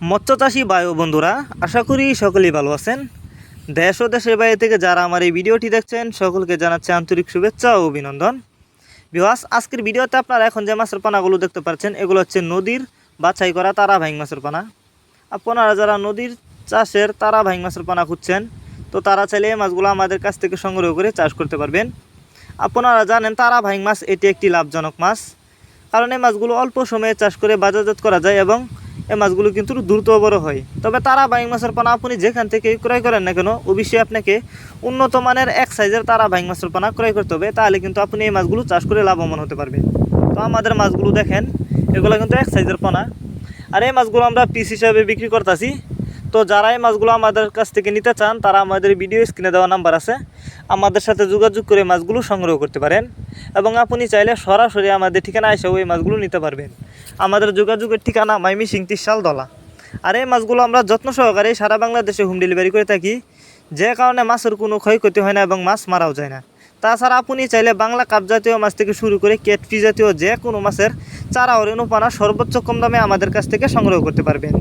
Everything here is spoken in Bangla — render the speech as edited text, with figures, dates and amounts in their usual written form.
মৎস্যচাষী ভাই ও বন্ধুরা, আশা করি সকলেই ভালো আছেন। দেশ ও দেশের বাইরে থেকে যারা আমার এই ভিডিওটি দেখছেন সকলকে জানাচ্ছি আন্তরিক শুভেচ্ছা ও অভিনন্দন। ভিউয়ার্স, আজকের ভিডিওতে আপনারা এখন যে মাছের পানাগুলো দেখতে পাচ্ছেন এগুলো হচ্ছে নদীর বাছাই করা তারা ভাইং মাছের পানা। আপনারা যারা নদীর চাষের তারা ভাইং মাছের পানা খুঁজছেন তো তারা চাইলে এই মাছগুলো আমাদের কাছ থেকে সংগ্রহ করে চাষ করতে পারবেন। আপনারা জানেন তারা ভাইং মাছ এটি একটি লাভজনক মাছ, কারণ এই মাছগুলো অল্প সময়ে চাষ করে বাজারজাত করা যায় এবং এই মাছগুলো কিন্তু দ্রুত বড় হয়। তবে তারা বাইং মাছের পানা আপনি যেখান থেকে ক্রয় করেন না কেন অবশ্যই আপনাকে উন্নত মানের এক সাইজের তারা বাইং মাছের পানা ক্রয় করতে হবে, তাহলে কিন্তু আপনি এই মাছগুলো চাষ করে লাভবান হতে পারবেন। তো আমাদের মাছগুলো দেখেন, এগুলো কিন্তু এক সাইজের পানা, আর এই মাছগুলো আমরা পিস হিসাবে বিক্রি করতেছি। তো যারা এই মাছগুলো আমাদের কাছ থেকে নিতে চান তারা আমাদের ভিডিও স্ক্রিনে দেওয়া নাম্বার আছে, আমাদের সাথে যোগাযোগ করে মাছগুলো সংগ্রহ করতে পারেন এবং আপনি চাইলে সরাসরি আমাদের ঠিকানা এসেও এই মাছগুলো নিতে পারবেন। আমাদের যোগাযোগের ঠিকানা ময়মনসিংহ ত্রিশাল দলা। আর এই মাছগুলো আমরা যত্ন সহকারে সারা বাংলাদেশে হোম ডেলিভারি করে থাকি, যে কারণে মাছের কোনো ক্ষয়ক্ষতি হয় না এবং মাছ মারাও যায় না। তাছাড়া আপনি চাইলে বাংলা কাপ জাতীয় মাছ থেকে শুরু করে কেটফি জাতীয় যে কোনো মাছের চারা ও রেণু পানা সর্বোচ্চ কম দামে আমাদের কাছ থেকে সংগ্রহ করতে পারবেন।